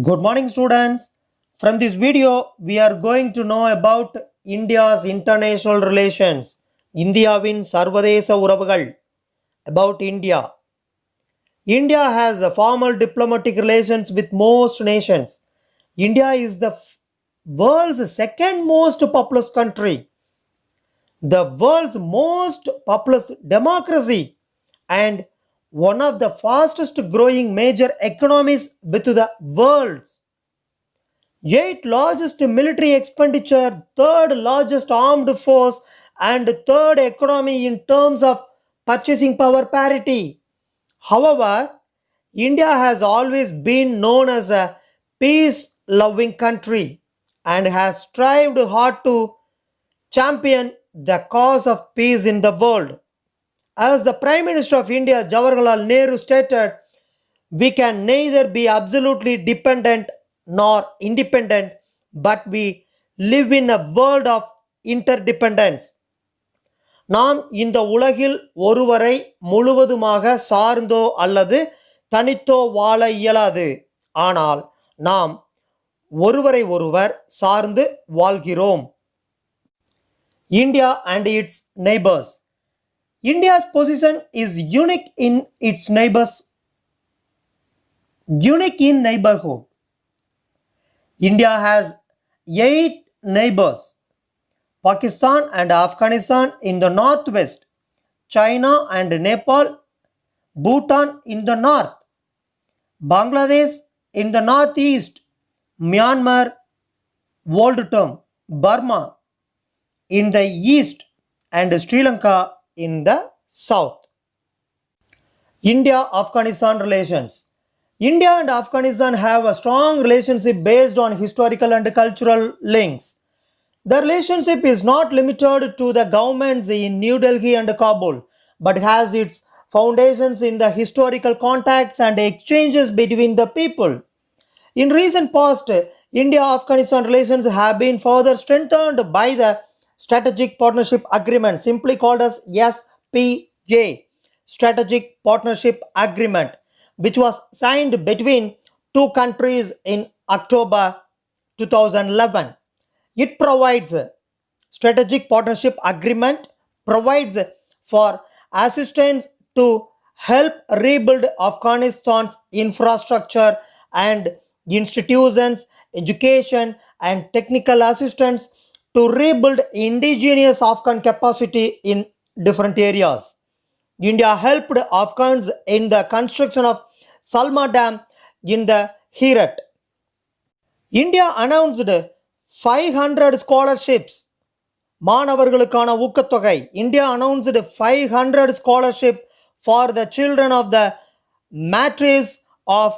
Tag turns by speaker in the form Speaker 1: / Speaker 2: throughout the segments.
Speaker 1: Good morning, students. From this video, we are going to know about India's international relations. இந்தியாவின் சர்வதேச உறவுகள். About India. India has a formal diplomatic relations with most nations. India is the world's second most populous country, the world's most populous democracy, and one of the fastest growing major economies with the world's 8th largest military expenditure, 3rd largest armed force, and 3rd economy in terms of purchasing power parity. However, India has always been known as a peace loving country and has strived hard to champion the cause of peace in the world. As the Prime Minister of India, Jawaharlal Nehru, stated, we can neither be absolutely dependent nor independent, but we live in a world of interdependence. நாம் இந்த உலகில் ஒருவரை முழுவதுமாக சார்ந்தோ அல்லது தனித்தோ வாழ இயலாது. ஆனால் நாம் ஒருவரை ஒருவர் சார்ந்து வாழ்கிறோம். India and its neighbors. India's position is unique in neighborhood. India has 8 neighbors: Pakistan and Afghanistan in the northwest, China and Nepal, Bhutan in the north, Bangladesh in the northeast, Myanmar, old term Burma, in the east, and Sri Lanka in the south. India-Afghanistan relations. India and Afghanistan have a strong relationship based on historical and cultural links. The relationship is not limited to the governments in New Delhi and Kabul, but has its foundations in the historical contacts and exchanges between the people. In recent past, India-Afghanistan relations have been further strengthened by the Strategic Partnership Agreement, simply called as SPA, Strategic Partnership Agreement, which was signed between two countries in October 2011. It provides Strategic Partnership Agreement provides for assistance to help rebuild Afghanistan's infrastructure and institutions, education, and technical assistance to rebuild indigenous Afghan capacity in different areas. India helped Afghans in the construction of Salma Dam in the Herat. India announced 500 scholarships. மாணவர்களுக்கான ஊக்கத்தொகை. India announced 500 scholarship for the children of the matrices of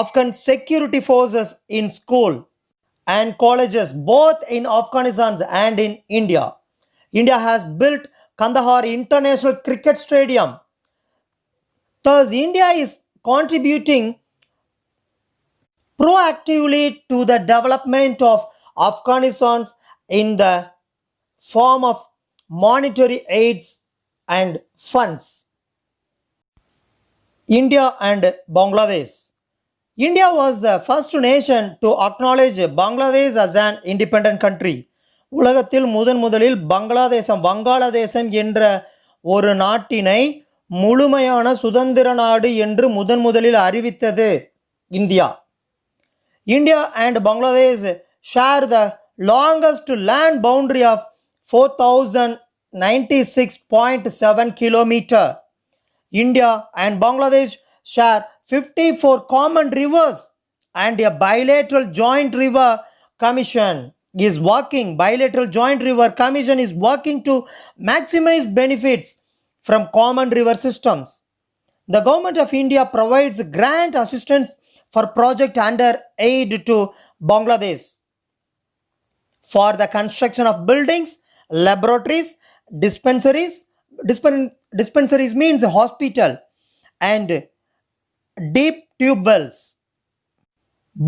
Speaker 1: Afghan security forces in school and colleges both in Afghanistan and in India. India has built Kandahar International Cricket Stadium. Thus, India is contributing proactively to the development of Afghanistan in the form of monetary aids and funds. India and Bangladesh. India was the first nation to acknowledge Bangladesh as an independent country. உலகத்தில் முதலில் வங்காளதேசம் என்ற ஒரு நாட்டினை முழுமையான சுதந்திர நாடு என்று முதலில் அறிவித்தது India. India and Bangladesh share the longest land boundary of 4096.7 kilometers. India and Bangladesh share 54 common rivers, and a bilateral joint river commission is working to maximize benefits from common river systems. The government of India provides grant assistance for project under aid to Bangladesh for the construction of buildings, laboratories, dispensaries means hospital, and deep tube wells.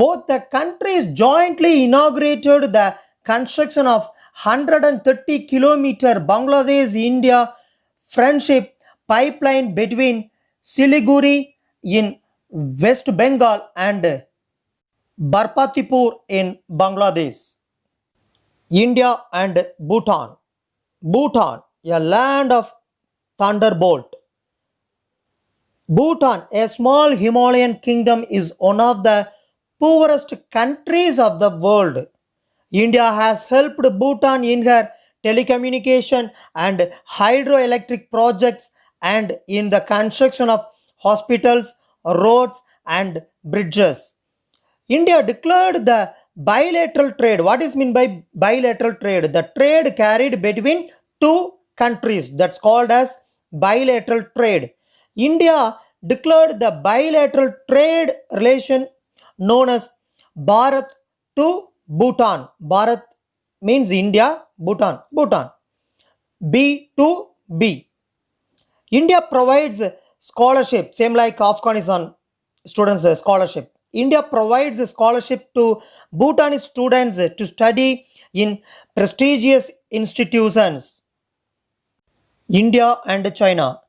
Speaker 1: Both the countries jointly inaugurated the construction of 130 kilometer Bangladesh-India friendship pipeline between Siliguri in West Bengal and Barpatipur in Bangladesh. India and Bhutan. Bhutan, a land of thunderbolt. Bhutan, a small Himalayan kingdom, is one of the poorest countries of the world. India has helped Bhutan in her telecommunication and hydroelectric projects and in the construction of hospitals, roads, and bridges. India declared the bilateral trade. What is meant by bilateral trade? The trade carried between two countries, that's called as bilateral trade. India declared the bilateral trade relation known as Bharat to Bhutan. Bharat means India, Bhutan. B to B. India provides scholarship, same like Afghanistan students scholarship. India provides a scholarship to Bhutanese students to study in prestigious institutions. India and China.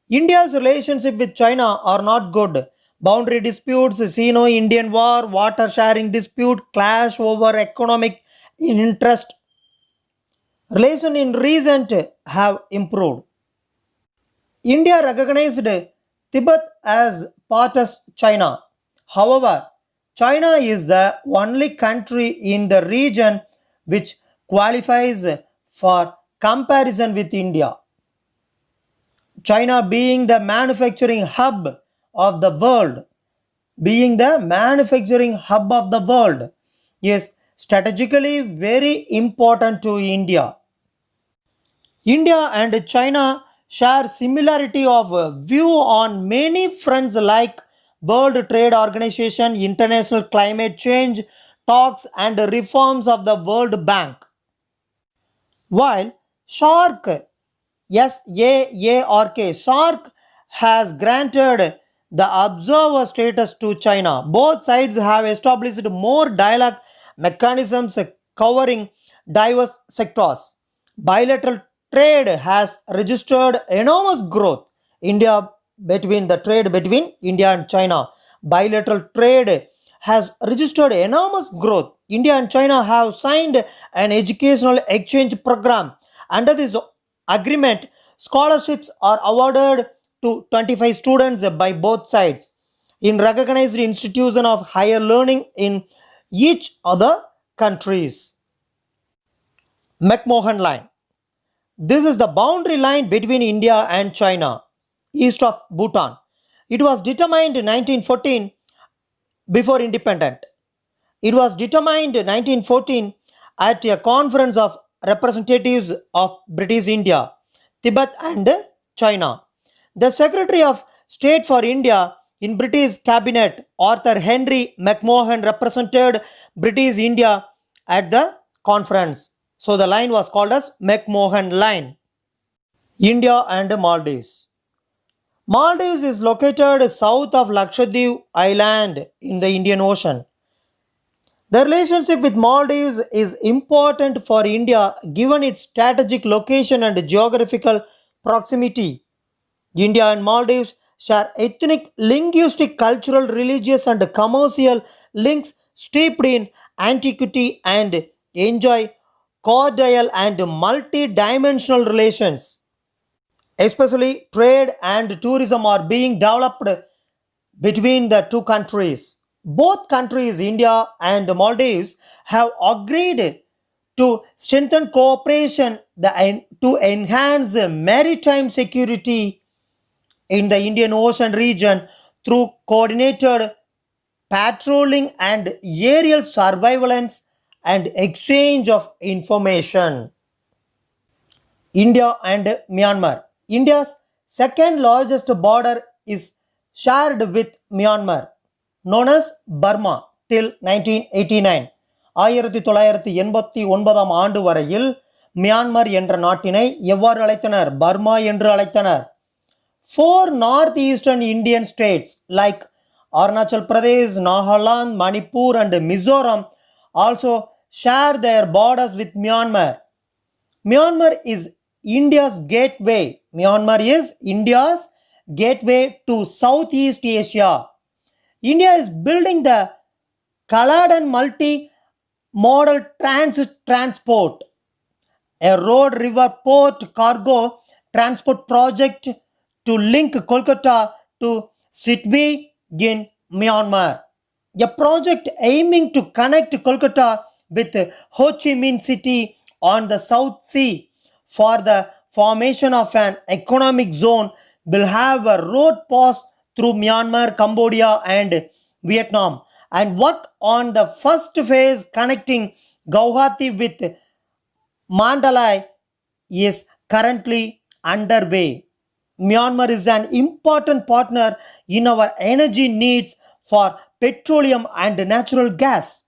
Speaker 1: India's relationship with China are not good. Boundary disputes, Sino-Indian war, water sharing dispute, clash over economic interest. Relations in recent have improved. India recognized Tibet as part of China. However, China is the only country in the region which qualifies for comparison with India. China being the manufacturing hub of the world, is strategically very important to India. India and China share similarity of view on many fronts like World Trade Organization, international climate change talks and reforms of the World Bank. While SAARC, SAARC has granted the observer status to China. Both sides have established more dialogue mechanisms covering diverse sectors. Bilateral trade has registered enormous growth. India between the trade between India and China. Bilateral trade has registered enormous growth. India and China have signed an educational exchange program. Under this agreement, scholarships are awarded to 25 students by both sides in recognized institution of higher learning in each other countries. McMahon Line. This is the boundary line between India and China, east of Bhutan. It was determined in 1914 before independent. It was determined in 1914 at a conference of representatives of British India, Tibet and China. The Secretary of State for India in British Cabinet, Arthur Henry McMahon, represented British India at the conference. So the line was called as McMahon Line. India and Maldives. Maldives is located south of Lakshadweep Island in the Indian Ocean. The relationship with Maldives is important for India given its strategic location and geographical proximity. India and Maldives share ethnic, linguistic, cultural, religious, and commercial links steeped in antiquity and enjoy cordial and multi-dimensional relations. Especially trade and tourism are being developed between the two countries. Both countries, India and Maldives, have agreed to strengthen cooperation to enhance maritime security in the Indian Ocean region through coordinated patrolling and aerial surveillance and exchange of information. India and Myanmar. India's second largest border is shared with Myanmar, known as Burma, till 1989. 1989 ஆண்டு வரையில் Myanmar என்ற நாட்டினை எவ்வாறு அழைத்தனர்? Burma என்று அழைத்தனர். Four northeastern Indian states like Arunachal Pradesh, Nagaland, Manipur and Mizoram also share their borders with Myanmar. Myanmar is India's gateway. Myanmar is India's gateway to Southeast Asia. India is building the colored and multi-modal transport, a road, river, port, cargo transport project to link Kolkata to Sitwe in Myanmar. A project aiming to connect Kolkata with Ho Chi Minh City on the South Sea for the formation of an economic zone will have a road pass through Myanmar, Cambodia, and Vietnam, and work on the first phase connecting Guwahati with Mandalay is currently underway. Myanmar is an important partner in our energy needs for petroleum and natural gas.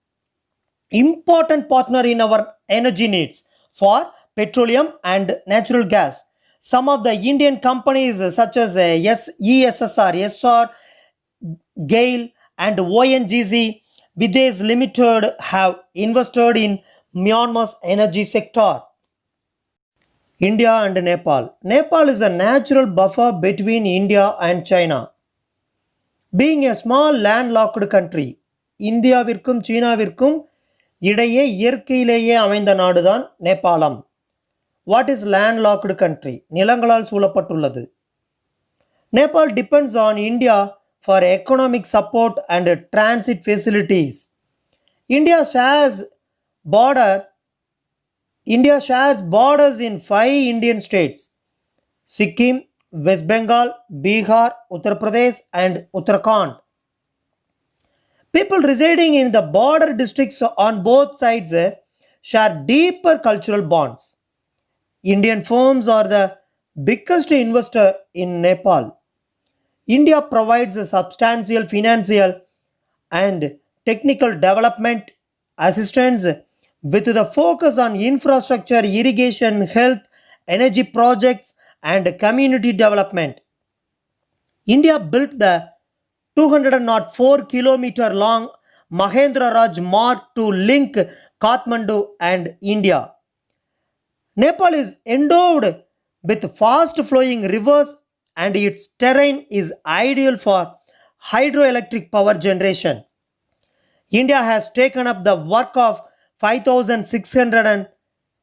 Speaker 1: Important partner in our energy needs for petroleum and natural gas. Some of the Indian companies such as ESSR, SR, GAIL, and ONGC Videsh Limited have invested in Myanmar's energy sector. India and Nepal. Nepal is a natural buffer between India and China. Being a small landlocked country, இந்தியாவிற்கும் சீனாவிற்கும் இடையே இயற்கையிலேயே அமைந்த நாடுதான் நேபாளம். What is landlocked country? நிலங்களால் சூழப்பட்டுள்ளது. Nepal depends on India for economic support and transit facilities. India shares border India shares borders in 5 Indian states: Sikkim, West Bengal, Bihar, Uttar Pradesh, and Uttarakhand. People residing in the border districts on both sides share deeper cultural bonds. Indian firms are the biggest investor in Nepal. India provides a substantial financial and technical development assistance with the focus on infrastructure, irrigation, health, energy projects, and community development. India built the 204-kilometer long Mahendra Raj Marg to link Kathmandu and India. Nepal is endowed with fast flowing rivers and its terrain is ideal for hydroelectric power generation. India has taken up the work of 5,600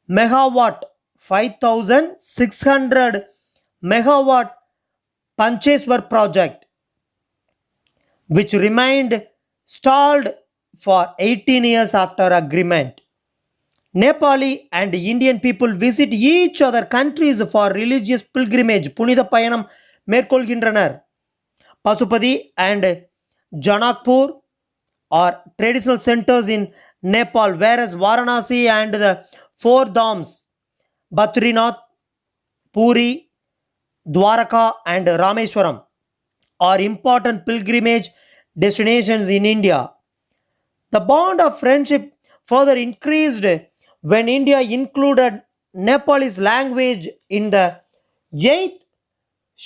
Speaker 1: megawatt Pancheshwar project, which remained stalled for 18 years after agreement. Nepali and Indian people visit each other countries for religious pilgrimage. புனித பயணம் மேற்கொள்கின்றனர். Pasupati and Janakpur are traditional centers in Nepal, whereas Varanasi and the four dhams, Badrinath, Puri, Dwaraka, and Rameswaram, are important pilgrimage destinations in India. The bond of friendship further increased when India included Nepalese language in the 8th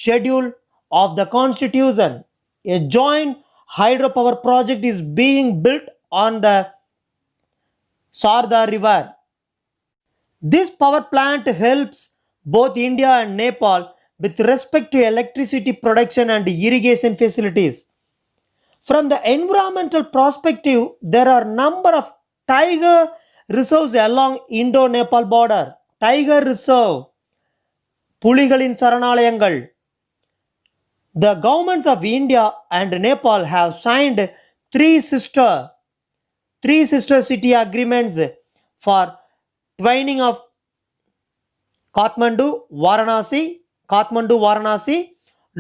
Speaker 1: schedule of the constitution. A joint hydropower project is being built on the Sarda River. This power plant helps both India and Nepal with respect to electricity production and irrigation facilities. From the environmental perspective, there are number of tiger reserves along Indo-Nepal border. Tiger reserve, புலிகளின் சரணாலயங்கள். The governments of India and Nepal have signed three sister city agreements for twining of Kathmandu, Varanasi,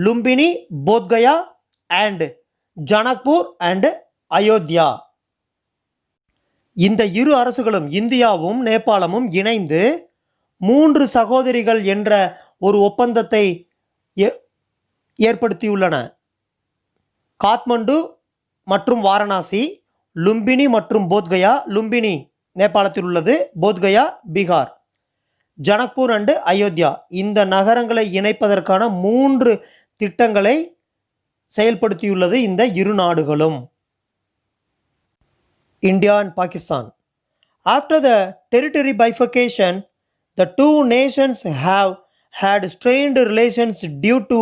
Speaker 1: Lumbini, Bodh Gaya, and Janakpur and Ayodhya. இந்த இரு அரசுகளும் இந்தியாவும் நேபாளமும் இணைந்து 3 சகோதரிகள் என்ற ஒரு ஒப்பந்தத்தை ஏற்படுத்தியுள்ளன. காத்மண்டு மற்றும் வாரணாசி, லும்பினி மற்றும் போத்கயா. லும்பினி நேபாளத்தில் உள்ளது, போத்கயா பீகார், ஜனக்பூர் அண்டு அயோத்தியா. இந்த நகரங்களை இணைப்பதற்கான 3 திட்டங்களை செயல்படுத்தியுள்ளது இந்த இரு நாடுகளும். India and Pakistan. After the territory bifurcation, the two nations have had strained relations due to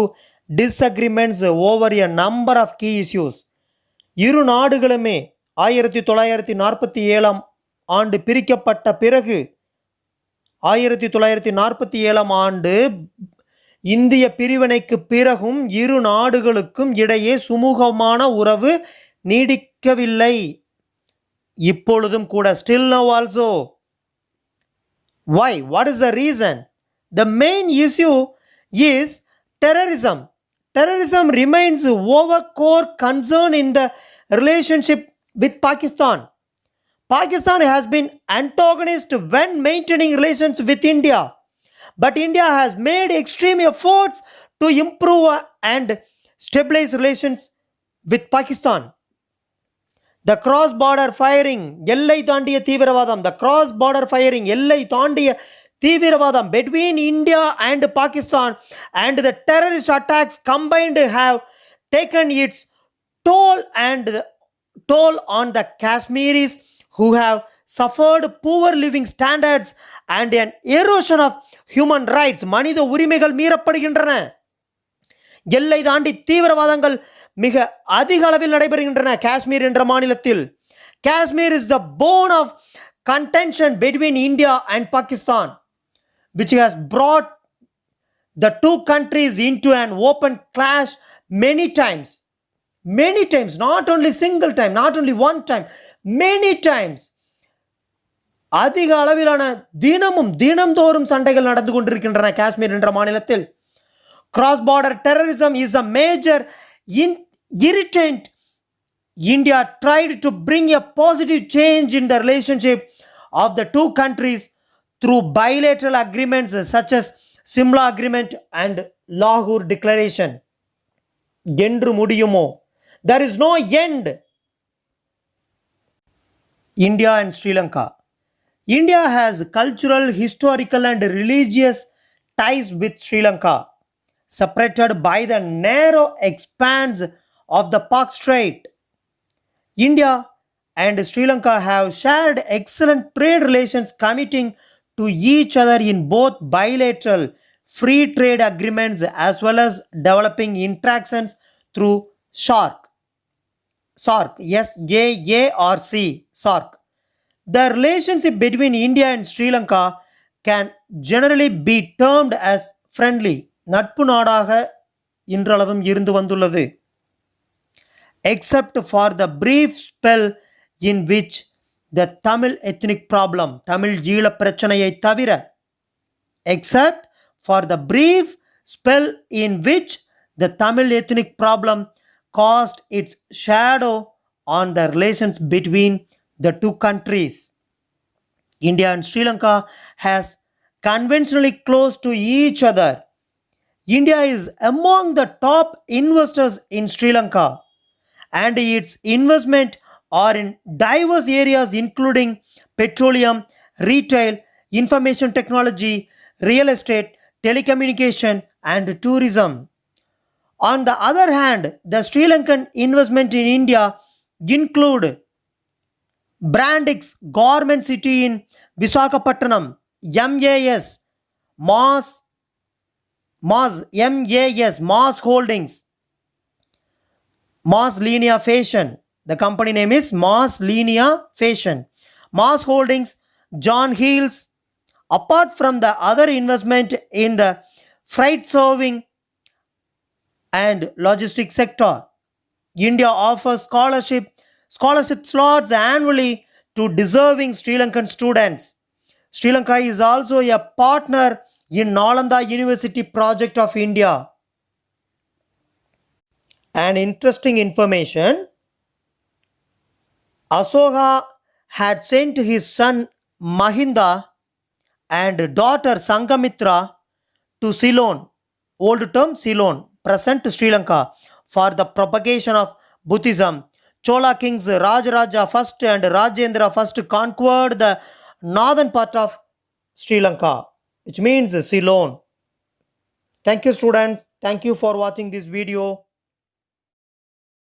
Speaker 1: disagreements over a number of key issues. இரு நாடுகளுமே 1947 ஆண்டு பிரிக்கப்பட்ட பிறகு 1947 ஆண்டு இந்திய பிரிவினைக்கு பிறகும் இரு நாடுகளுக்கும் இடையே சுமூகமான உறவு நீடிக்கவில்லை. இப்பொழுதும் கூட, still now also. Why? What is the reason? The main issue is terrorism. Terrorism remains our core concern in the relationship with Pakistan. Pakistan has been antagonist when maintaining relations with India, but India has made extreme efforts to improve and stabilize relations with Pakistan. The cross-border firing, எல்லை தாண்டிய தீவிரவாதம், the cross-border firing, எல்லை தாண்டிய தீவிரவாதம் between India and Pakistan and the terrorist attacks combined have taken its toll on the Kashmiris who have suffered poor living standards and an erosion of human rights. மனித உரிமைகள் மீறப்படுகின்றன. எல்லை தாண்டி தீவிரவாதங்கள் மிக அதிக அளவில் நடைபெறுகின்றன காஷ்மீர் என்ற மாநிலத்தில். Kashmir is the bone of contention between India and Pakistan, which has brought the two countries into an open clash many times, not only single time, not only one time, many times. அதிக அளவிலான தினம்தோறும் சண்டைகள் நடந்து கொண்டிருக்கின்றன காஷ்மீர் என்ற மாநிலத்தில். Cross border terrorism is a major irritant. India tried to bring a positive change in the relationship of the two countries through bilateral agreements such as Simla Agreement and Lahore Declaration. என்று முடியுமோ? There is no end. India and Sri Lanka. India has cultural, historical and religious ties with Sri Lanka, separated by the narrow expanse of the Pak Strait. India and Sri Lanka have shared excellent trade relations, committing to each other in both bilateral free trade agreements as well as developing interactions through SAARC, SAARC. The relationship between India and Sri Lanka can generally be termed as friendly. நட்பு நாடாக இன்றளவும் இருந்து வந்துள்ளது. Except for the brief spell in which the Tamil ethnic problem, Tamil ஈழ பிரச்சனையை தவிர, except for the brief spell in which the Tamil ethnic problem cast its shadow on the relations between the two countries. India and Sri Lanka has conventionally close to each other. India is among the top investors in Sri Lanka, and its investment are in diverse areas including petroleum, retail, information technology, real estate, telecommunication and tourism. On the other hand, the Sri Lankan investment in India include Brandix Government City in Visakhapatnam, MAS Holdings, Mass Linear Fashion. The company name is Mass Linear Fashion. Mass Holdings, John Hills. Apart from the other investment in the freight serving and logistics sector, India offers scholarship slots annually to deserving Sri Lankan students. Sri Lanka is also a partner in Nalanda University project of India. An interesting information: Asoka had sent his son Mahinda and daughter Sangamitra to Ceylon, old term Ceylon, present Sri Lanka, for the propagation of Buddhism. Chola kings Rajaraja I and Rajendra I conquered the northern part of Sri Lanka, which means Ceylon. Thank you students. Thank you for watching this video.